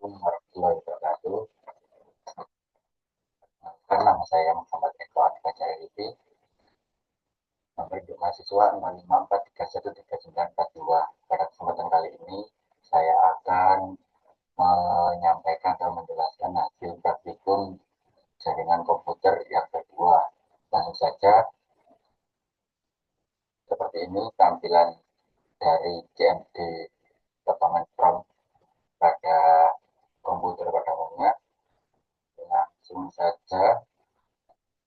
Warahmatullahi wabarakatuh. Nama saya Muhammad Eko Fajaridi, nomor induk mahasiswa 0543139442. Pada kesempatan kali ini, saya akan menyampaikan atau menjelaskan hasil praktikum jaringan komputer yang kedua. Langsung saja, seperti ini tampilan dari CMD lapangan prom pada komputer pada umumnya. Langsung saja,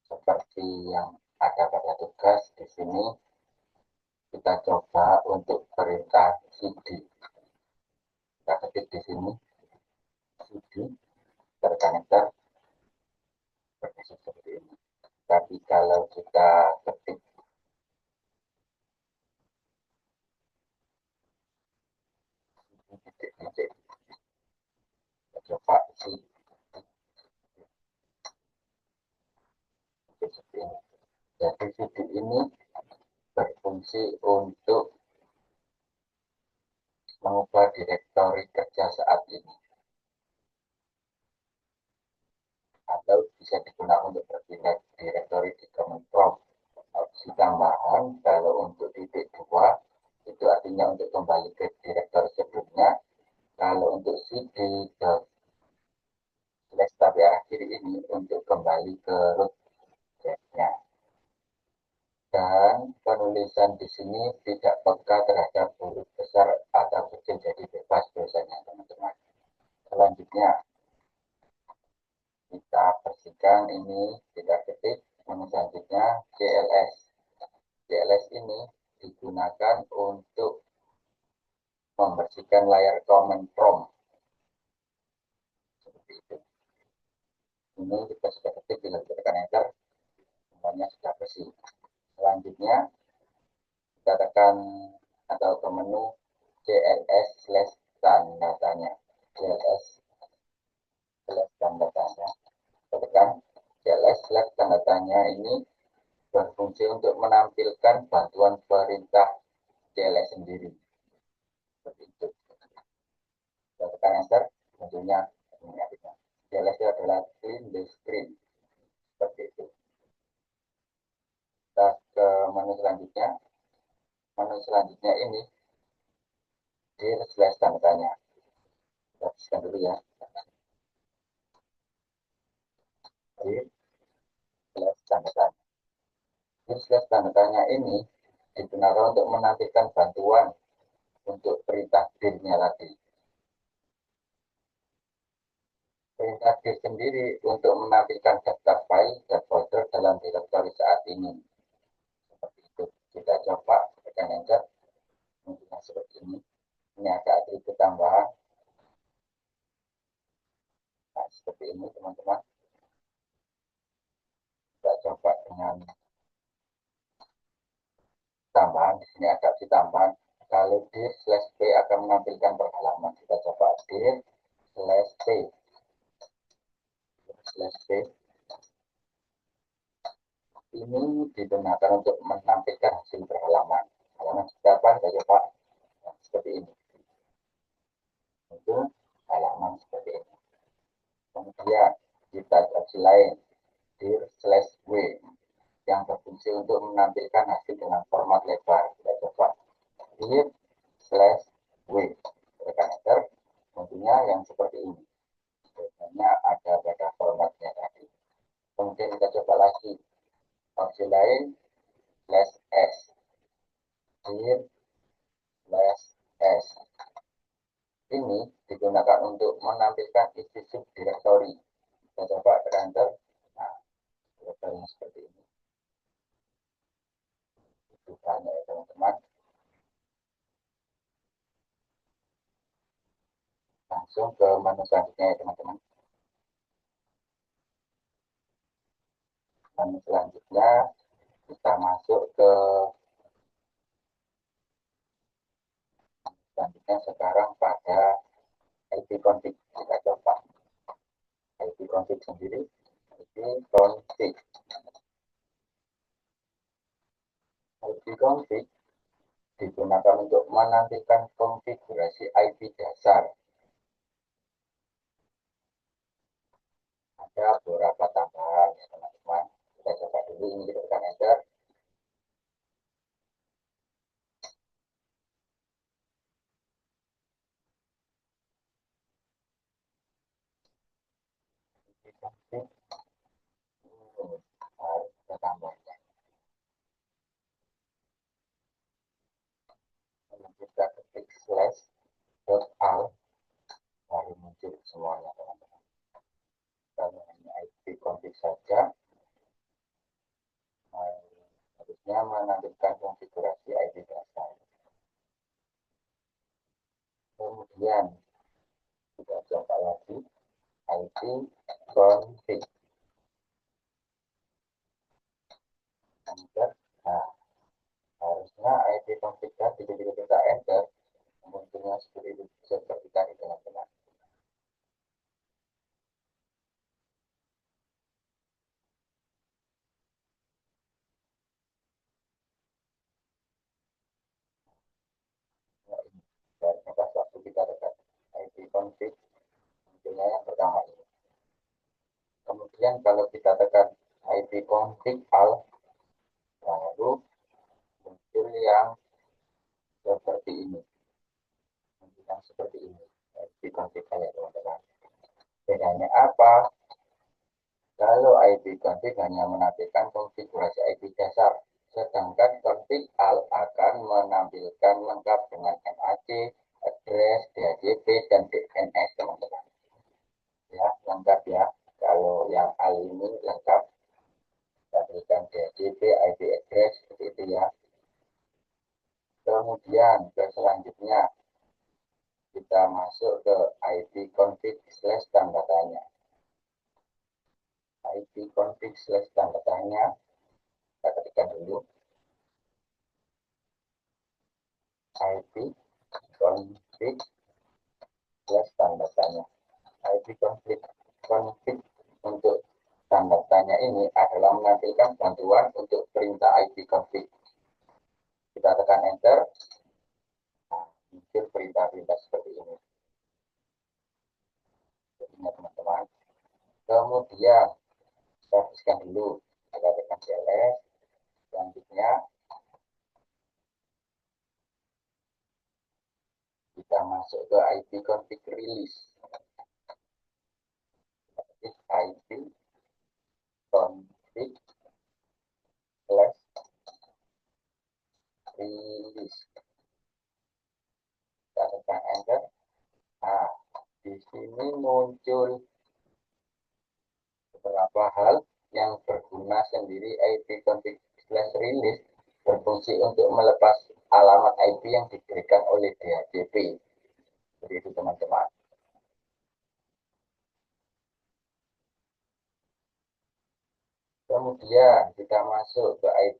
seperti yang ada pada tugas di sini, kita coba untuk perintah cd. Kita ketik di sini cd terkonektor seperti ini. Tapi kalau kita ketik titik-titik, kita coba cd seperti ini. Jadi cd ini berfungsi untuk mengubah direktori kerja saat ini, atau bisa digunakan untuk berpindah direktori di command prompt. Opsi tambahan kalau untuk titik 2 itu artinya untuk kembali ke direktori sebelumnya. Kalau untuk cd tapi arah kiri ini untuk kembali ke root nya. Dan penulisan di sini tidak peka terhadap huruf besar atau kecil, jadi bebas biasanya teman-teman. Selanjutnya kita bersihkan ini, kita ketik. Selanjutnya CLS. CLS ini digunakan untuk membersihkan layar command prompt. Seperti itu. Ini kita sudah ketik, tinggal tekan enter, semuanya sudah bersih. Selanjutnya kita tekan atau ke menu CLS slash tanda tanya. CLS slash tanda tanya. Kita tekan CLS slash tanda tanya ini berfungsi untuk menampilkan bantuan perintah CLS sendiri. Seperti itu. Kita tekan enter, tentunya ini artinya. CLS itu adalah clean the screen. Seperti itu. Kita ke menu selanjutnya. Menu selanjutnya ini dir slash tanda tanya. Kita bersihkan dulu ya. Dir slash tanda tanya. Dir slash tanda tanya ini digunakan untuk menampilkan bantuan untuk perintah dirnya tadi. Perintah dir sendiri untuk menampilkan daftar file dan folder dalam direktori saat ini. Seperti itu. Kita coba tekan enter. Mungkin seperti ini. Ini ada atribut tambahan. Nah, seperti ini teman-teman. Kita coba dengan tambahan. Di sini ada opsi tambahan. Kalau dir slash p akan menampilkan perhalaman. Kita coba dir slash p slash p ini digunakan untuk menampilkan hasil berhalaman. Halaman seperti apa? Kita coba seperti ini. Itu halaman seperti ini. Kemudian kita opsi lain dir slash w yang berfungsi untuk menampilkan hasil dengan format lebar. Kita coba dir slash w, tekan enter, tentunya yang seperti ini. Biasanya ada pada formatnya tadi. Kemudian kita coba lagi opsi lain slash s, dir slash s. Ini digunakan untuk menampilkan isi subdirektori. Kita coba tekan enter. Nah, direktorinya seperti ini. Itu banyak ya teman-teman. Langsung ke menu selanjutnya ya teman-teman. Menu selanjutnya kita masuk ke selanjutnya sekarang pada IP config. Kita coba IP config sendiri. IP config. IP config digunakan untuk menampilkan konfigurasi IP dasar ada beberapa tambahan ya teman-teman. Kita coba dulu, ini kita tekan enter. Harus kita tambahkan. Kita ketik slash dot al, baru muncul semuanya teman-teman. Kalau hanya IP config saja, harusnya menampilkan konfigurasi IP dasar. Kemudian kita coba lagi IP config. Enter. Nah, harusnya IP config tadi ketika kita enter, munculnya seperti itu, seperti tadi teman-teman. Nah, ini. Dan pas waktu kita tekan IP config, munculnya yang pertama ini. Kemudian kalau kita tekan IP config al, baru muncul yang seperti ini. Yang seperti ini. IP config ya teman-teman. Bedanya apa? Kalau IP config hanya menampilkan konfigurasi IP dasar, sedangkan config al akan menampilkan lengkap dengan MAC, address, DHCP, dan DNS teman-teman. Ya, lengkap ya. Kalau yang al ini lengkap, menampilkan DHCP, IP address, seperti itu ya. Kemudian ke selanjutnya, kita masuk ke IP config slash tanda tanya. IP config slash tanda tanya, kita ketikkan dulu. IP config plus tanda tanya. IP config untuk tanda tanya ini adalah menampilkan bantuan untuk perintah IP config. Kita tekan enter, nah, muncul perintah-perintah seperti ini. Ini teman-teman. Kemudian kita hapuskan dulu, kita tekan cls. Selanjutnya kita masuk ke IP config release. IP config slash release. Kita tekan enter. Nah, di sini muncul beberapa hal yang berguna sendiri. IP config slash release berfungsi untuk melepas alamat IP yang diberikan oleh DHCP. Jadi itu teman-teman. Kemudian kita masuk ke IP.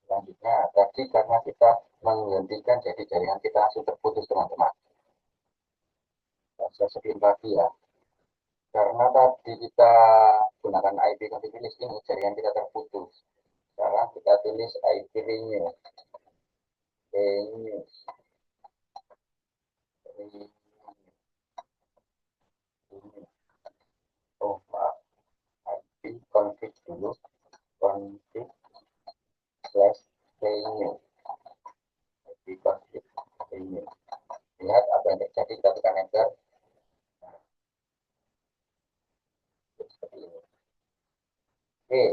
Selanjutnya, tadi karena kita menghentikan, jadi jaringan kita langsung terputus teman-teman. Saya sebelum lagi ya. Karena tadi kita gunakan IP config release ini, jaringan kita terputus. Sekarang kita tulis IP renew. Renew. Oh, maaf. IP config dulu. Config slash renew. IP config renew. Lihat apa yang terjadi, kita tekan enter. Nah, seperti ini. Oke,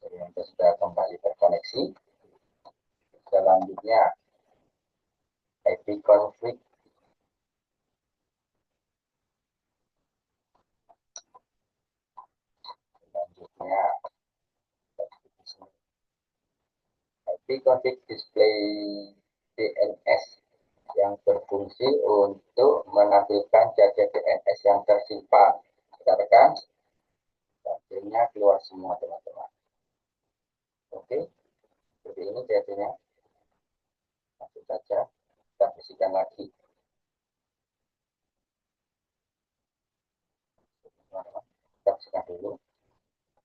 jadi kita sudah kembali terkoneksi. Selanjutnya, IP config. Selanjutnya, IP config display DNS yang berfungsi untuk menampilkan jajar DNS yang tersimpan. Kita tekan, hasilnya keluar semua teman-teman. Oke, seperti ini jadinya. Langsung saja kita bersihkan lagi. Kita bersihkan dulu.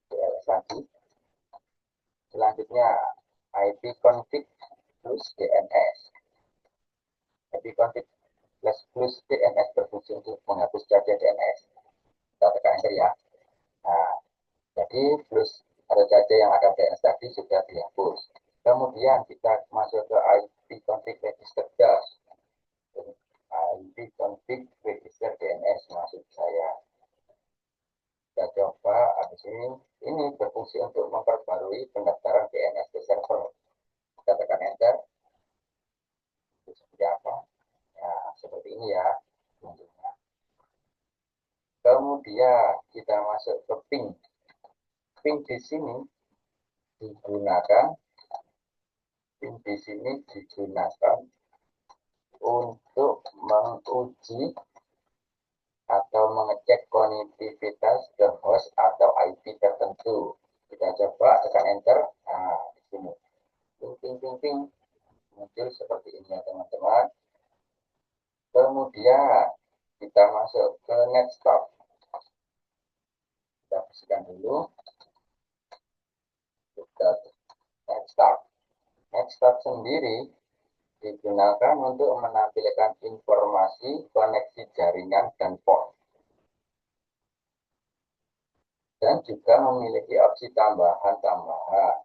DLS lagi. Selanjutnya ipconfig plus DNS. ipconfig plus DNS berfungsi untuk menghapus cache DNS. Kita tekan enter ya. Nah, jadi plus atau cache yang ada DNS tadi sudah dihapus. Kemudian kita masuk ke ipconfig register dash. ipconfig register DNS maksud saya. Kita coba habis ini berfungsi untuk memperbarui pendaftaran DNS ke server. Kita tekan enter. Itu seperti apa? Ya, seperti ini ya. Kemudian kita masuk ke ping. Ping di sini digunakan untuk menguji atau mengecek konektivitas ke host atau IP tertentu. Kita coba tekan enter. Nah, di sini ping muncul seperti ini ya teman-teman. Kemudian kita masuk ke netstop. Kita bersihkan dulu. Kita netstop. Netstop sendiri digunakan untuk menampilkan informasi koneksi jaringan dan port. Dan juga memiliki opsi tambahan-tambahan.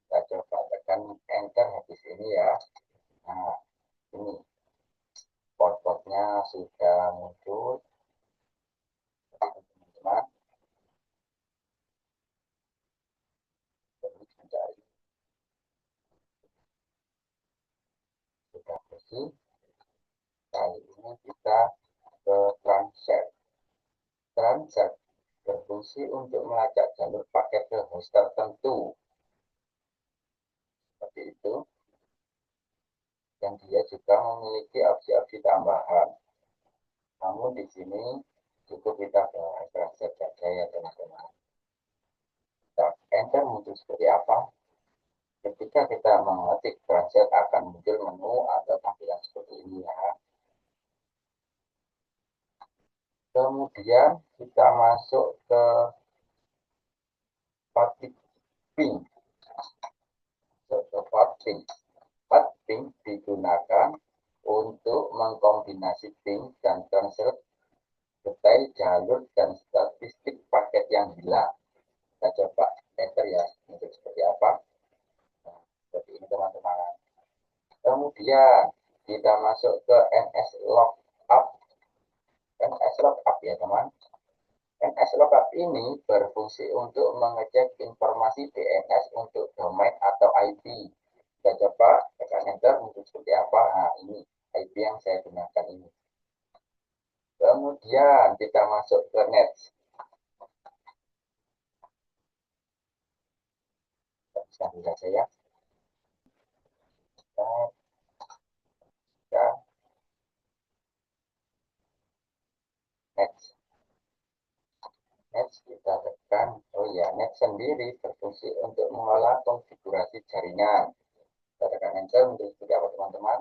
Kita coba tekan enter habis ini ya. Nah, ini port-portnya sudah muncul. Teman-teman. Sudah bersih. Kali ini kita ke transit. Transit berfungsi untuk melacak jalur paket ke host tertentu. Seperti itu. Dan dia juga memiliki opsi-opsi tambahan. Namun di sini cukup kita bahas transit saja ya teman-teman. Kita enter muncul seperti apa? Ketika kita mengetik transit akan muncul menu atau tampilan seperti ini ya. Kemudian kita masuk ke ping. Ping digunakan untuk mengkombinasi ping dan transit detail jalur dan statistik paket yang hilang. Kita coba enter ya, untuk seperti apa. Nah, seperti ini teman-teman. Kemudian kita masuk ke NS Lookup. NS Lookup ya teman. NS Lookup ini berfungsi untuk mengecek informasi DNS untuk domain atau IP. Kita coba tekan enter untuk seperti apa. Nah, ini IP yang saya gunakan ini. Kemudian kita masuk ke net. Bisa saja ya. Net kita tekan. Oh ya, net sendiri berfungsi untuk mengolah konfigurasi jaringan. Kita tekan enter untuk seperti apa teman-teman.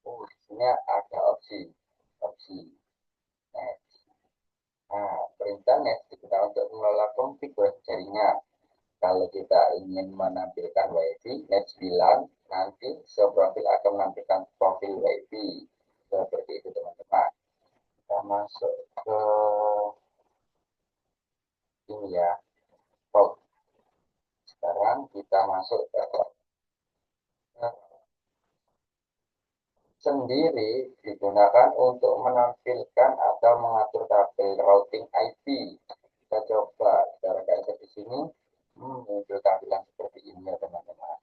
Oh, di sini ada opsi net. Nah, perintah net digunakan untuk mengelola konfigurasi jaringan. Kalau kita ingin menampilkan WiFi net 9, nanti seprofil akan menampilkan profil WiFi. Seperti itu teman-teman. Kita masuk ke ini ya, route. Sekarang kita masuk ke sendiri digunakan untuk menampilkan atau mengatur tabel routing IP. Kita coba kita rekan di sini muncul tampilan seperti ini ya teman-teman.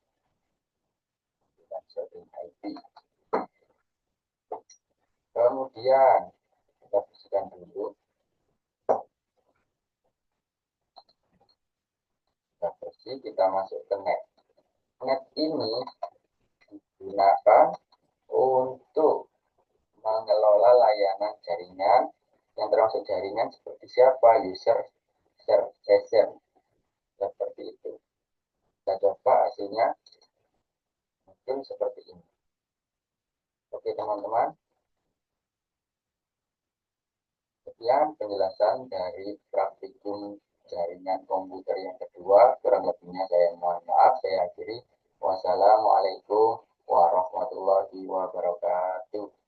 Routing IP. Kemudian kita bersihkan dulu. Kita bersih, kita masuk ke net. Net ini digunakan untuk mengelola layanan jaringan yang termasuk jaringan seperti siapa, user, session, seperti itu. Kita coba hasilnya mungkin seperti ini. Oke teman-teman, sekian penjelasan dari praktikum jaringan komputer yang kedua. Kurang lebihnya saya mohon maaf. Saya akhiri. Wassalamualaikum warahmatullahi wabarakatuh.